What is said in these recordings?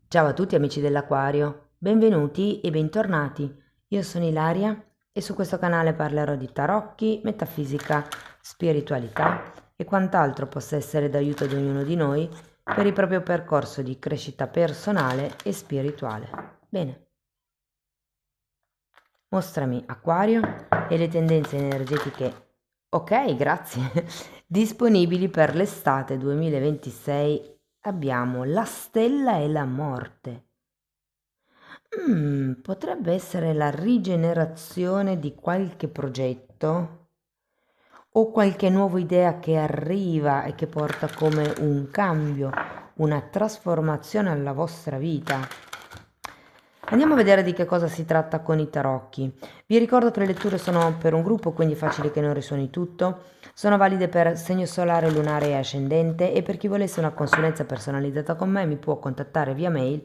Ciao a tutti amici dell'Aquario, benvenuti e bentornati. Io sono Ilaria e su questo canale parlerò di tarocchi, metafisica, spiritualità e quant'altro possa essere d'aiuto ad ognuno di noi per il proprio percorso di crescita personale e spirituale. Bene, mostrami Acquario e le tendenze energetiche, ok, grazie, disponibili per l'estate 2026. Abbiamo la stella e la morte. Potrebbe essere la rigenerazione di qualche progetto o qualche nuova idea che arriva e che porta come un cambio, una trasformazione alla vostra vita. Andiamo a vedere di che cosa si tratta con i tarocchi. Vi ricordo che le letture sono per un gruppo, quindi è facile che non risuoni tutto. Sono valide per segno solare, lunare e ascendente e per chi volesse una consulenza personalizzata con me mi può contattare via mail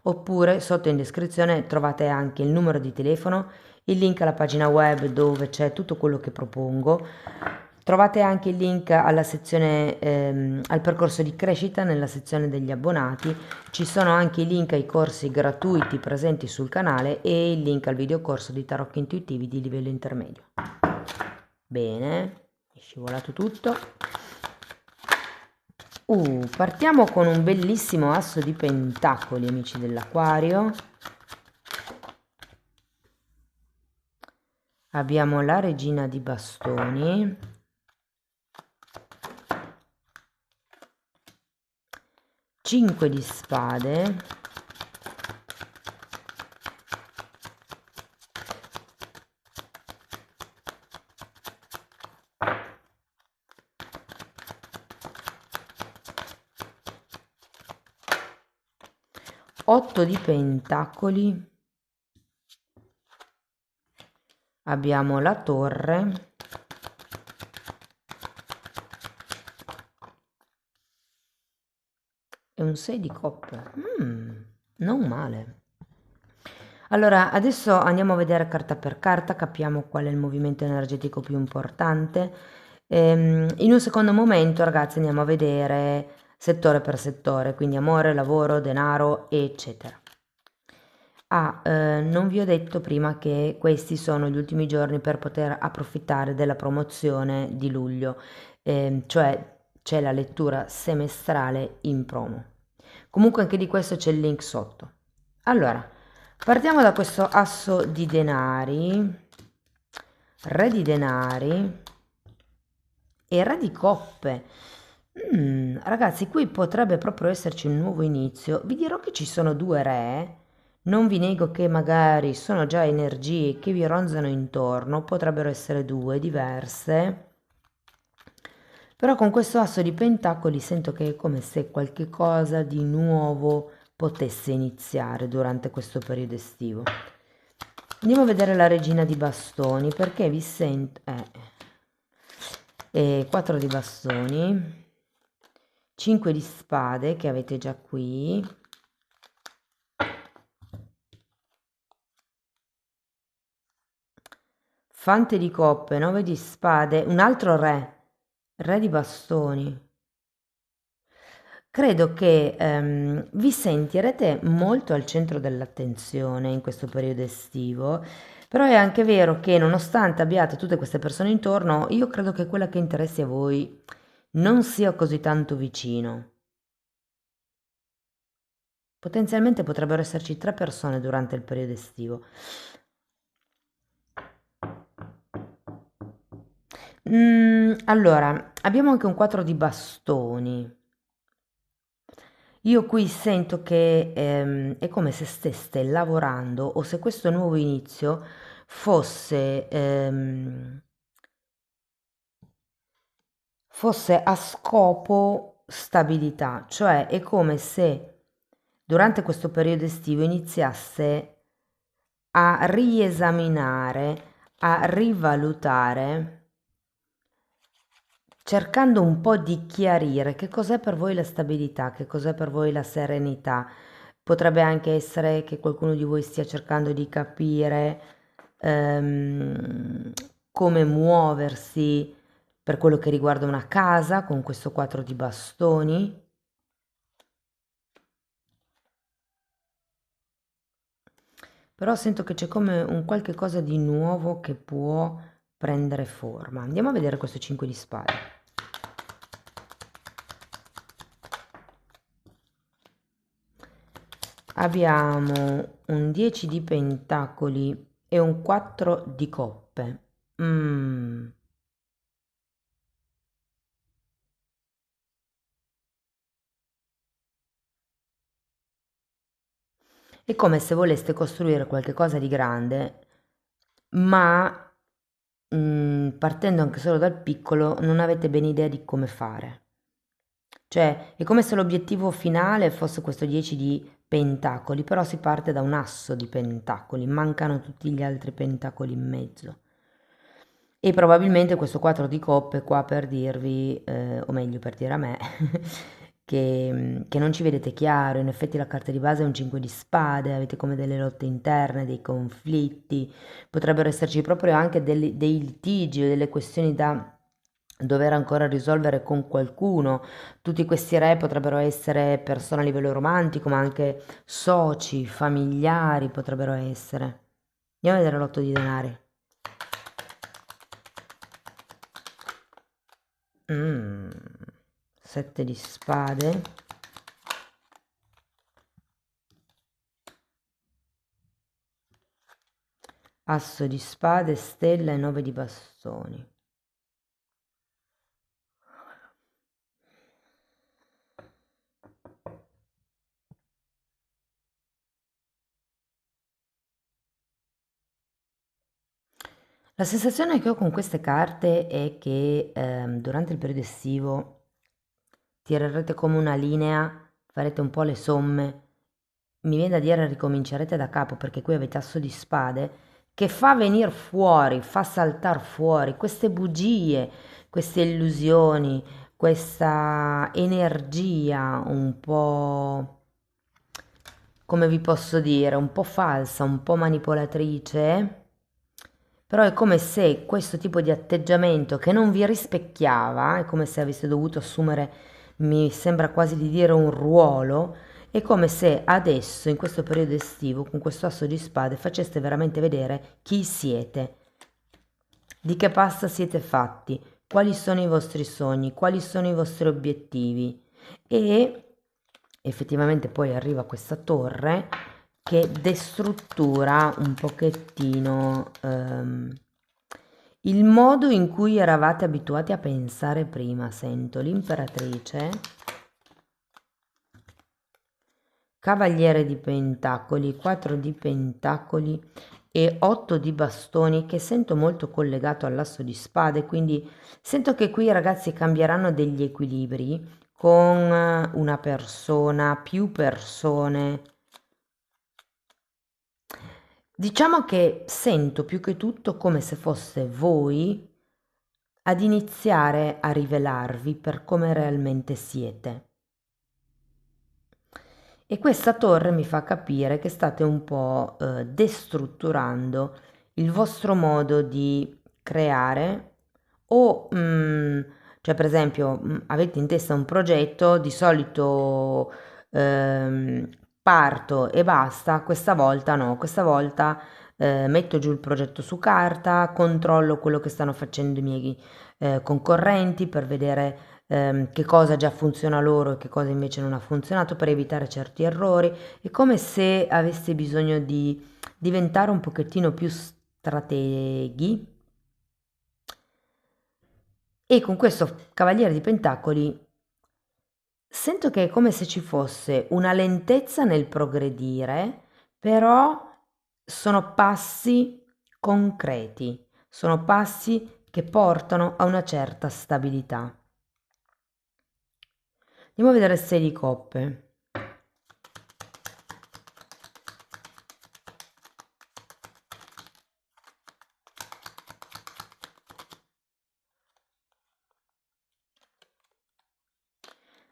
oppure sotto in descrizione trovate anche il numero di telefono, il link alla pagina web dove c'è tutto quello che propongo. Trovate anche il link alla sezione, al percorso di crescita nella sezione degli abbonati. Ci sono anche i link ai corsi gratuiti presenti sul canale e il link al videocorso di tarocchi intuitivi di livello intermedio. Bene, è scivolato tutto. Partiamo con un bellissimo asso di pentacoli, amici dell'Aquario. Abbiamo la regina di bastoni, 5 di spade, otto di pentacoli, abbiamo la torre, e un 6 di coppe. Non male. Allora, adesso andiamo a vedere carta per carta, capiamo qual è il movimento energetico più importante. In un secondo momento, ragazzi, andiamo a vedere settore per settore, quindi amore, lavoro, denaro, eccetera. Non vi ho detto prima che questi sono gli ultimi giorni per poter approfittare della promozione di luglio, cioè c'è la lettura semestrale in promo. Comunque anche di questo c'è il link sotto. Allora, partiamo da questo asso di denari, re di denari e re di coppe. Ragazzi, qui potrebbe proprio esserci un nuovo inizio. Vi dirò che ci sono due re. Non vi nego che magari sono già energie che vi ronzano intorno, potrebbero essere due diverse. Però con questo asso di pentacoli sento che è come se qualche cosa di nuovo potesse iniziare durante questo periodo estivo. Andiamo a vedere la regina di bastoni perché vi sento... e 4 di bastoni, 5 di spade che avete già qui, fante di coppe, 9 di spade, un altro re, re di bastoni. Credo che vi sentirete molto al centro dell'attenzione in questo periodo estivo, però è anche vero che nonostante abbiate tutte queste persone intorno, io credo che quella che interessi a voi non sia così tanto vicino. Potenzialmente potrebbero esserci 3 persone durante il periodo estivo. Allora, abbiamo anche un 4 di bastoni. Io qui sento che è come se steste lavorando o se questo nuovo inizio fosse, fosse a scopo stabilità, cioè è come se durante questo periodo estivo iniziasse a riesaminare, a rivalutare, cercando un po' di chiarire che cos'è per voi la stabilità, che cos'è per voi la serenità. Potrebbe anche essere che qualcuno di voi stia cercando di capire ehm, come muoversi per quello che riguarda una casa con questo 4 di bastoni. però sento che c'è come un qualche cosa di nuovo che può prendere forma. Andiamo a vedere questo 5 di spade. Abbiamo un 10 di pentacoli e un 4 di coppe. Mm. È come se voleste costruire qualcosa di grande, ma partendo anche solo dal piccolo non avete bene idea di come fare. Cioè, è come se l'obiettivo finale fosse questo 10 di pentacoli, però si parte da un asso di pentacoli, mancano tutti gli altri pentacoli in mezzo. E probabilmente questo 4 di coppe qua per dirvi, o meglio per dire a me, che non ci vedete chiaro, in effetti la carta di base è un 5 di spade, avete come delle lotte interne, dei conflitti, potrebbero esserci proprio anche dei litigi o delle questioni da dover ancora risolvere con qualcuno. Tutti questi re potrebbero essere persone a livello romantico, ma anche soci, familiari potrebbero essere. Andiamo a vedere l'otto di denari. Mm, 7 di spade, asso di spade, stella e 9 di bastoni. La sensazione che ho con queste carte è che durante il periodo estivo tirerete come una linea, farete un po' le somme, mi viene da dire ricomincerete da capo perché qui avete asso di spade che fa venire fuori, fa saltare fuori queste bugie, queste illusioni, questa energia un po', come vi posso dire, un po' falsa, un po' manipolatrice, però è come se questo tipo di atteggiamento che non vi rispecchiava, è come se aveste dovuto assumere, mi sembra quasi di dire, un ruolo, è come se adesso, in questo periodo estivo, con questo asso di spade, faceste veramente vedere chi siete, di che pasta siete fatti, quali sono i vostri sogni, quali sono i vostri obiettivi. E effettivamente poi arriva questa torre che destruttura un pochettino il modo in cui eravate abituati a pensare prima. Sento l'imperatrice, cavaliere di pentacoli, 4 di pentacoli e 8 di bastoni, che sento molto collegato all'asso di spade, quindi sento che qui i ragazzi cambieranno degli equilibri con una persona, più persone. Diciamo che sento più che tutto come se foste voi ad iniziare a rivelarvi per come realmente siete. E questa torre mi fa capire che state un po' destrutturando il vostro modo di creare o, cioè per esempio, avete in testa un progetto, di solito ehm, parto e basta, questa volta no, questa volta metto giù il progetto su carta, controllo quello che stanno facendo i miei concorrenti per vedere che cosa già funziona loro e che cosa invece non ha funzionato per evitare certi errori. È come se aveste bisogno di diventare un pochettino più strateghi e con questo Cavaliere di Pentacoli sento che è come se ci fosse una lentezza nel progredire, però sono passi concreti, sono passi che portano a una certa stabilità. Andiamo a vedere il 6 di coppe.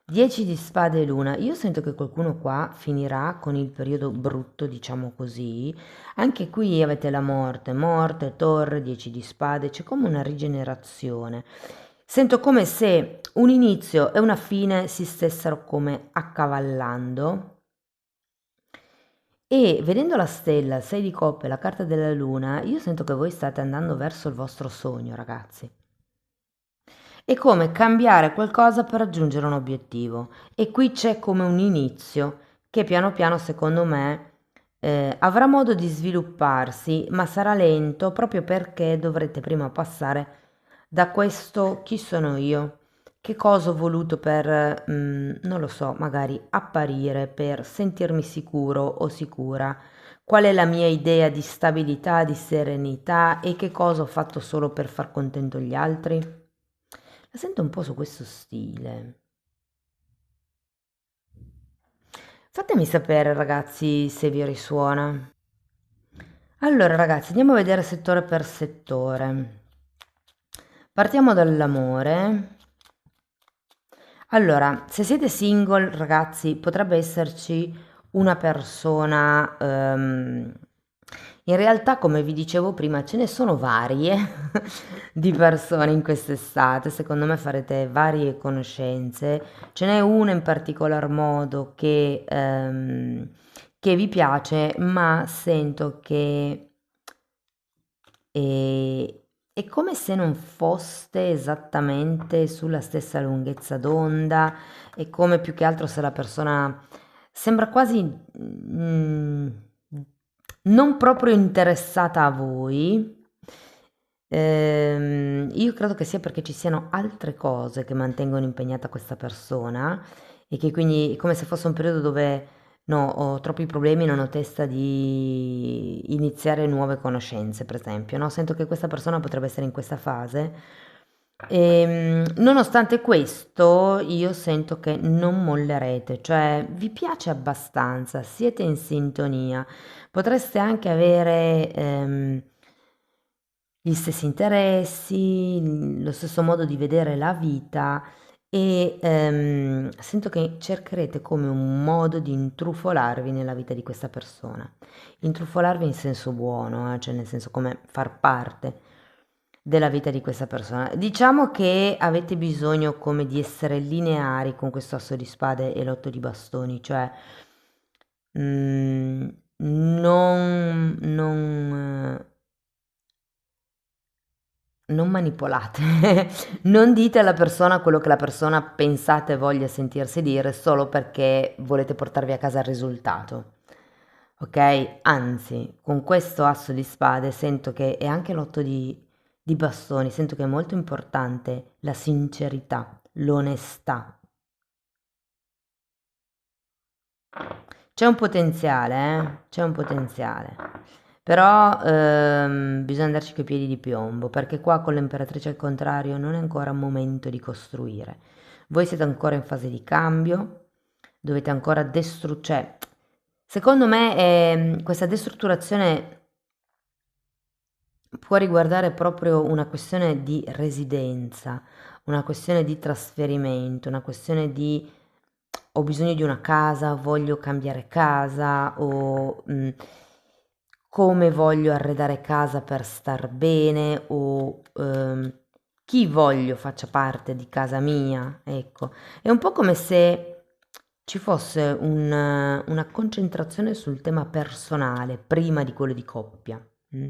10 di spade e luna. Io sento che qualcuno qua finirà con il periodo brutto, diciamo così. Anche qui avete la morte, morte, torre, 10 di spade, c'è come una rigenerazione. Sento come se un inizio e una fine si stessero come accavallando E vedendo la stella, il 6 di coppe, la carta della luna, io sento che voi state andando verso il vostro sogno, ragazzi. È come cambiare qualcosa per raggiungere un obiettivo. E qui c'è come un inizio che piano piano, secondo me, avrà modo di svilupparsi, ma sarà lento proprio perché dovrete prima passare da questo chi sono io, che cosa ho voluto per, non lo so, magari apparire, per sentirmi sicuro o sicura, qual è la mia idea di stabilità, di serenità e che cosa ho fatto solo per far contento gli altri. La sento un po' su questo stile. Fatemi sapere, ragazzi, se vi risuona. Allora, ragazzi, andiamo a vedere settore per settore. Partiamo dall'amore. Allora, se siete single, ragazzi, potrebbe esserci una persona, in realtà, come vi dicevo prima, ce ne sono varie di persone in quest'estate. Secondo me farete varie conoscenze. Ce n'è una in particolar modo che vi piace, ma sento che è come se non foste esattamente sulla stessa lunghezza d'onda, è come più che altro se la persona sembra quasi non proprio interessata a voi. Io credo che sia perché ci siano altre cose che mantengono impegnata questa persona e che quindi è come se fosse un periodo dove no, ho troppi problemi, non ho testa di iniziare nuove conoscenze, per esempio, no? Sento che questa persona potrebbe essere in questa fase. Nonostante questo, io sento che non mollerete, cioè vi piace abbastanza, siete in sintonia, potreste anche avere gli stessi interessi, lo stesso modo di vedere la vita e sento che cercherete come un modo di intrufolarvi nella vita di questa persona. Intrufolarvi in senso buono, cioè nel senso come far parte della vita di questa persona. Diciamo che avete bisogno come di essere lineari con questo asso di spade e l'otto di bastoni, cioè mm, non manipolate, non dite alla persona quello che la persona pensate voglia sentirsi dire solo perché volete portarvi a casa il risultato. Ok? Anzi, con questo asso di spade sento che, e anche l'otto di bastoni, sento che è molto importante la sincerità, l'onestà. C'è un potenziale, c'è un potenziale. Però bisogna andarci coi piedi di piombo, perché qua con l'imperatrice al contrario non è ancora momento di costruire. Voi siete ancora in fase di cambio, dovete ancora cioè, secondo me questa destrutturazione può riguardare proprio una questione di residenza, una questione di trasferimento, una questione di ho bisogno di una casa, voglio cambiare casa o come voglio arredare casa per star bene o chi voglio faccia parte di casa mia, ecco. È un po' come se ci fosse una concentrazione sul tema personale prima di quello di coppia. Mm.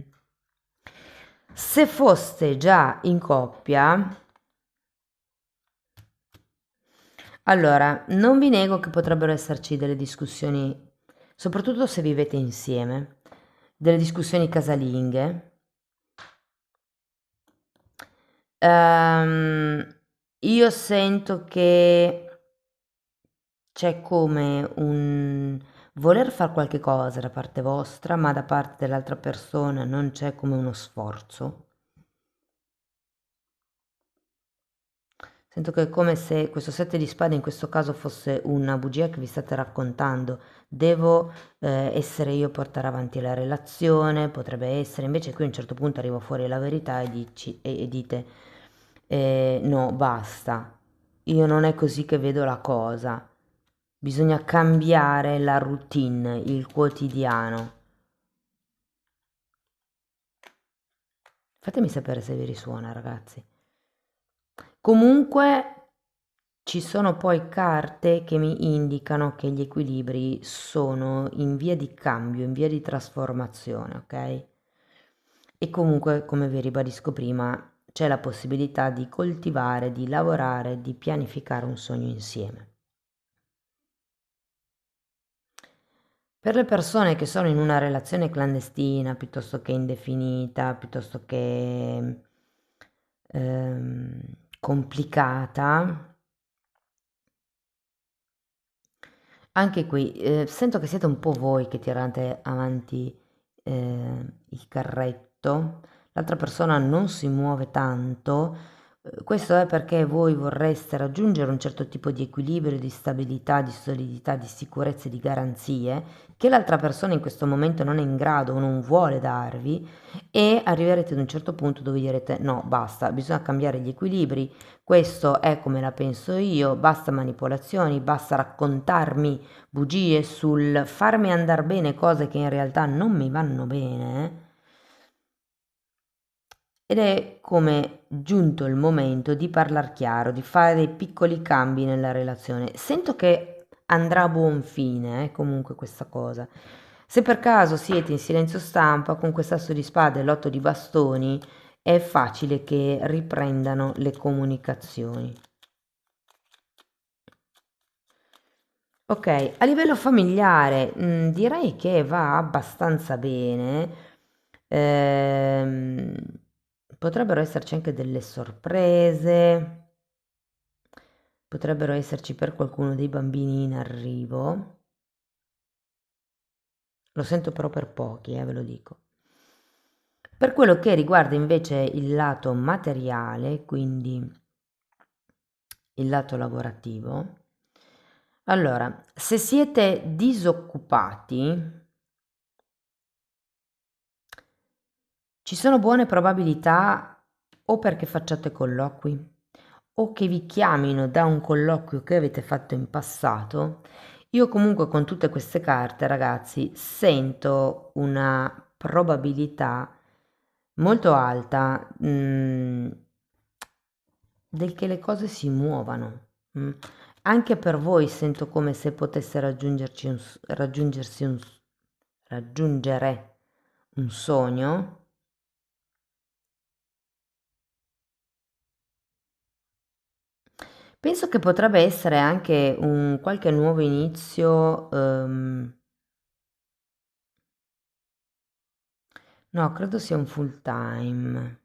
Se foste già in coppia, allora non vi nego che potrebbero esserci delle discussioni, soprattutto se vivete insieme, delle discussioni casalinghe. Ehm, io sento che c'è come un voler fare qualche cosa da parte vostra, ma da parte dell'altra persona non c'è come uno sforzo. Sento che è come se questo sette di spade in questo caso fosse una bugia che vi state raccontando. Devo essere io a portare avanti la relazione, potrebbe essere, invece qui a un certo punto arriva fuori la verità e dite no, basta, io non è così che vedo la cosa. Bisogna cambiare la routine, il quotidiano. Fatemi sapere se vi risuona, ragazzi. Comunque Ci sono poi carte che mi indicano che gli equilibri sono in via di cambio, in via di trasformazione, ok? E comunque, come vi ribadisco prima, c'è la possibilità di coltivare, di lavorare, di pianificare un sogno insieme. Per le persone che sono in una relazione clandestina, piuttosto che indefinita, piuttosto che ehm, complicata, anche qui sento che siete un po' voi che tirate avanti il carretto, l'altra persona non si muove tanto, questo è perché voi vorreste raggiungere un certo tipo di equilibrio, di stabilità, di solidità, di sicurezza e di garanzie che l'altra persona in questo momento non è in grado o non vuole darvi e arriverete ad un certo punto dove direte no, basta, bisogna cambiare gli equilibri, questo è come la penso io, basta manipolazioni, basta raccontarmi bugie sul farmi andar bene cose che in realtà non mi vanno bene. Ed è come giunto il momento di parlar chiaro, di fare dei piccoli cambi nella relazione. Sento che andrà a buon fine, comunque questa cosa. Se per caso siete in silenzio stampa, con quest'asso di spade e l'otto di bastoni, è facile che riprendano le comunicazioni. Ok, a livello familiare, direi che va abbastanza bene. Ehm, Potrebbero esserci anche delle sorprese, potrebbero esserci per qualcuno dei bambini in arrivo. Lo sento però per pochi, ve lo dico. Per quello che riguarda invece il lato materiale, quindi il lato lavorativo, allora, se siete disoccupati, ci sono buone probabilità o perché facciate colloqui o che vi chiamino da un colloquio che avete fatto in passato. Io comunque con tutte queste carte, ragazzi, sento una probabilità molto alta del che le cose si muovano. Anche per voi sento come se potesse raggiungere un sogno. Penso che potrebbe essere anche un qualche nuovo inizio, no, credo sia un full time.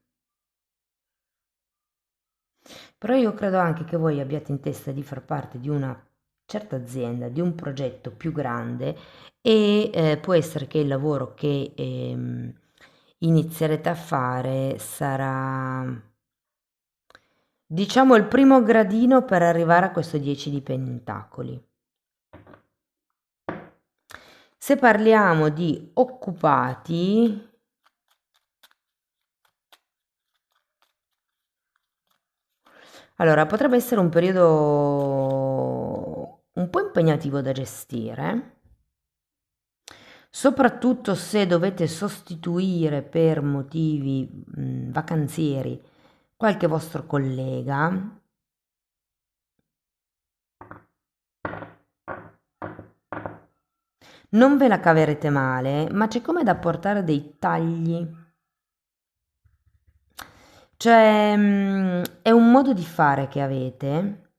Però io credo anche che voi abbiate in testa di far parte di una certa azienda, di un progetto più grande e può essere che il lavoro che inizierete a fare sarà, diciamo, il primo gradino per arrivare a questo 10 di pentacoli. Se parliamo di occupati, allora potrebbe essere un periodo un po' impegnativo da gestire, soprattutto se dovete sostituire per motivi vacanzieri qualche vostro collega. Non ve la caverete male, ma c'è come da portare dei tagli. Cioè, è un modo di fare che avete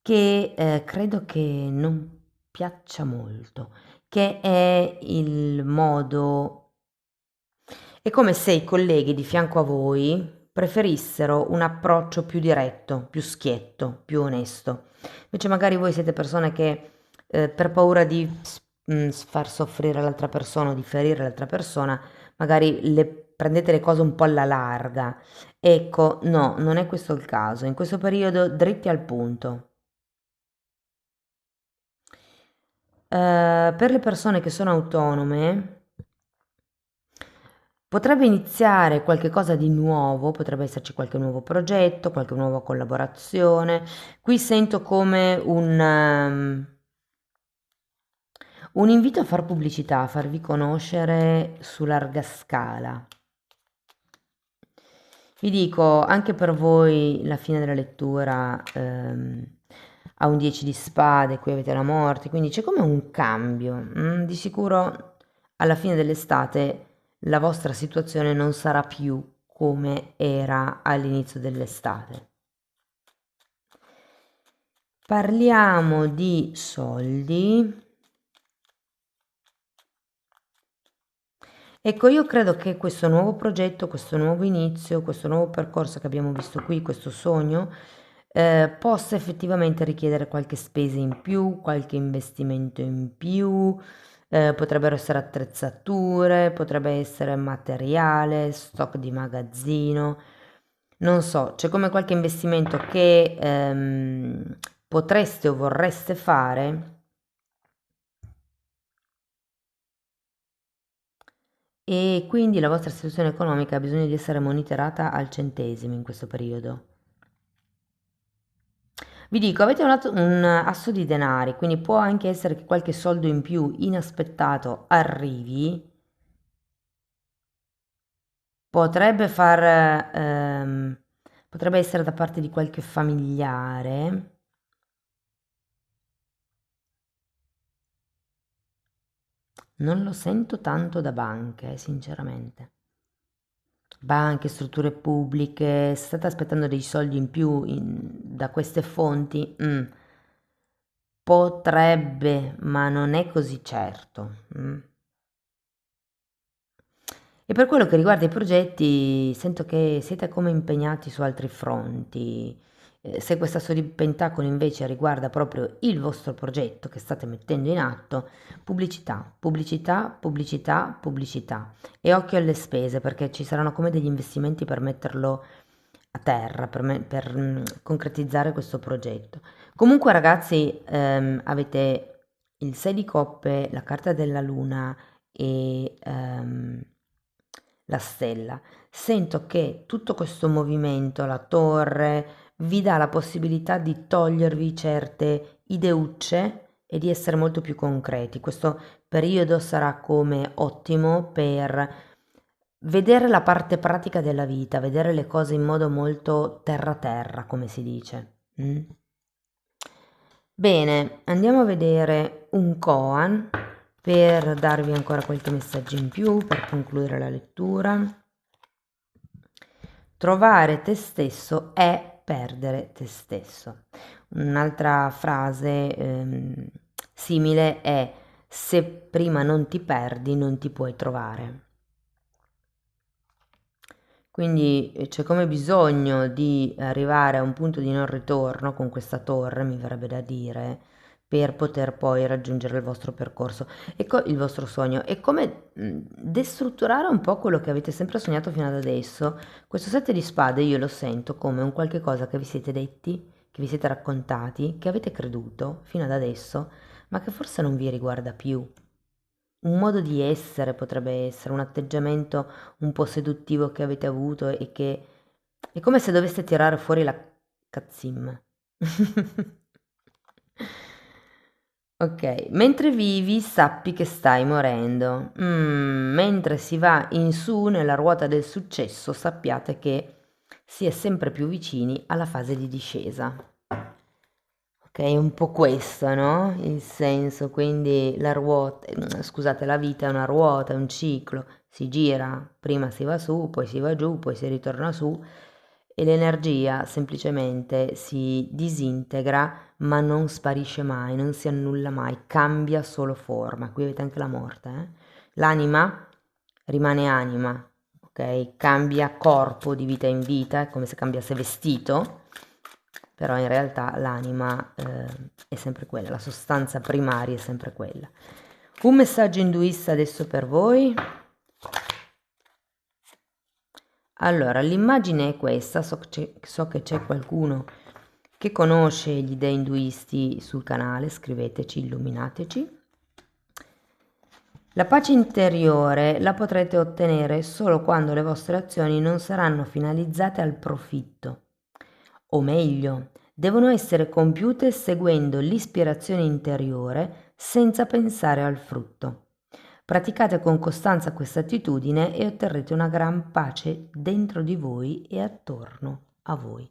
che credo che non piaccia molto, che è il modo. È come se i colleghi di fianco a voi preferissero un approccio più diretto, più schietto, più onesto. Invece magari voi siete persone che per paura di far soffrire l'altra persona o di ferire l'altra persona, magari prendete le cose un po' alla larga. Ecco, no, non è questo il caso. In questo periodo dritti al punto. Per le persone che sono autonome, potrebbe iniziare qualche cosa di nuovo, potrebbe esserci qualche nuovo progetto, qualche nuova collaborazione. Qui sento come un invito a far pubblicità, a farvi conoscere su larga scala. Vi dico, anche per voi la fine della lettura, a un 10 di spade, qui avete la morte, quindi c'è come un cambio. Di sicuro alla fine dell'estate la vostra situazione non sarà più come era all'inizio dell'estate. Parliamo di soldi. Ecco, io credo che questo nuovo progetto, questo nuovo inizio, questo nuovo percorso che abbiamo visto qui, questo sogno, possa effettivamente richiedere qualche spesa in più, qualche investimento in più, potrebbero essere attrezzature, potrebbe essere materiale, stock di magazzino, non so, c'è come qualche investimento che potreste o vorreste fare e quindi la vostra situazione economica ha bisogno di essere monitorata al centesimo in questo periodo. Vi dico, avete un asso di denari, quindi può anche essere che qualche soldo in più inaspettato arrivi, potrebbe potrebbe essere da parte di qualche familiare. Non lo sento tanto da banche, sinceramente. Banche, strutture pubbliche, se state aspettando dei soldi in più da queste fonti, potrebbe, ma non è così certo. E per quello che riguarda i progetti, sento che siete come impegnati su altri fronti. Se questa Asso di Pentacoli invece riguarda proprio il vostro progetto che state mettendo in atto, pubblicità, pubblicità, pubblicità, pubblicità. E occhio alle spese perché ci saranno come degli investimenti per metterlo a terra, per concretizzare questo progetto. Comunque ragazzi, avete il 6 di coppe, la carta della luna e la stella. Sento che tutto questo movimento, la torre, vi dà la possibilità di togliervi certe ideucce e di essere molto più concreti. Questo periodo sarà come ottimo per vedere la parte pratica della vita, vedere le cose in modo molto terra-terra, come si dice. Bene, andiamo a vedere un koan per darvi ancora qualche messaggio in più, per concludere la lettura. Trovare te stesso è perdere te stesso. Un'altra frase simile è: se prima non ti perdi, non ti puoi trovare. Quindi c'è come bisogno di arrivare a un punto di non ritorno con questa torre, mi verrebbe da dire, per poter poi raggiungere il vostro percorso, ecco il vostro sogno. È come destrutturare un po' quello che avete sempre sognato fino ad adesso. Questo 7 di spade io lo sento come un qualche cosa che vi siete detti, che vi siete raccontati, che avete creduto fino ad adesso, ma che forse non vi riguarda più. Un modo di essere potrebbe essere, un atteggiamento un po' seduttivo che avete avuto e che è come se doveste tirare fuori la cazzimma. Ok, mentre vivi sappi che stai morendo. Mentre si va in su nella ruota del successo sappiate che si è sempre più vicini alla fase di discesa. Ok, è un po' questo, no? Il senso, quindi la ruota, scusate, la vita è una ruota, è un ciclo, si gira, prima si va su, poi si va giù, poi si ritorna su e l'energia semplicemente si disintegra, ma non sparisce mai, non si annulla mai, cambia solo forma. Qui avete anche la morte, eh? L'anima rimane anima, ok? Cambia corpo di vita in vita, è come se cambiasse vestito, però in realtà l'anima è sempre quella, la sostanza primaria è sempre quella. Un messaggio induista adesso per voi. Allora, l'immagine è questa, so che c'è qualcuno che conosce gli dei induisti sul canale, scriveteci, illuminateci. La pace interiore la potrete ottenere solo quando le vostre azioni non saranno finalizzate al profitto, o meglio, devono essere compiute seguendo l'ispirazione interiore senza pensare al frutto. Praticate con costanza questa attitudine e otterrete una gran pace dentro di voi e attorno a voi.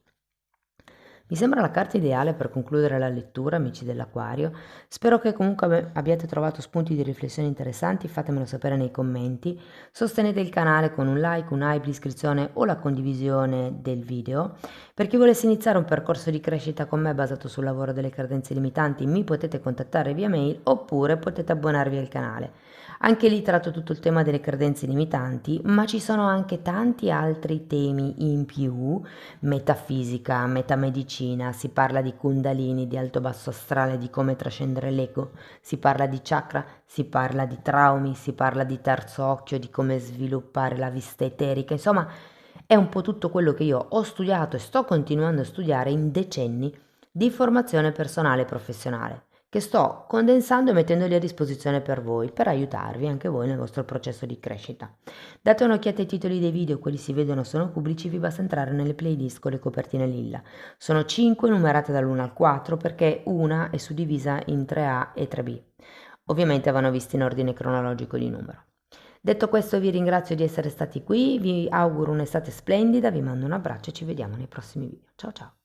Mi sembra la carta ideale per concludere la lettura, amici dell'Acquario. Spero che comunque abbiate trovato spunti di riflessione interessanti, fatemelo sapere nei commenti. Sostenete il canale con un like, un hype, l'iscrizione o la condivisione del video. Per chi volesse iniziare un percorso di crescita con me basato sul lavoro delle credenze limitanti, mi potete contattare via mail oppure potete abbonarvi al canale. Anche lì tratto tutto il tema delle credenze limitanti, ma ci sono anche tanti altri temi in più: metafisica, metamedicina, si parla di kundalini, di alto basso astrale, di come trascendere l'ego, si parla di chakra, si parla di traumi, si parla di terzo occhio, di come sviluppare la vista eterica, insomma è un po' tutto quello che io ho studiato e sto continuando a studiare in decenni di formazione personale e professionale, che sto condensando e mettendoli a disposizione per voi, per aiutarvi anche voi nel vostro processo di crescita. Date un'occhiata ai titoli dei video, quelli si vedono sono pubblici, vi basta entrare nelle playlist con le copertine lilla. Sono 5 numerate dall'1 al 4 perché una è suddivisa in 3A e 3B. Ovviamente vanno visti in ordine cronologico di numero. Detto questo vi ringrazio di essere stati qui, vi auguro un'estate splendida, vi mando un abbraccio e ci vediamo nei prossimi video. Ciao ciao!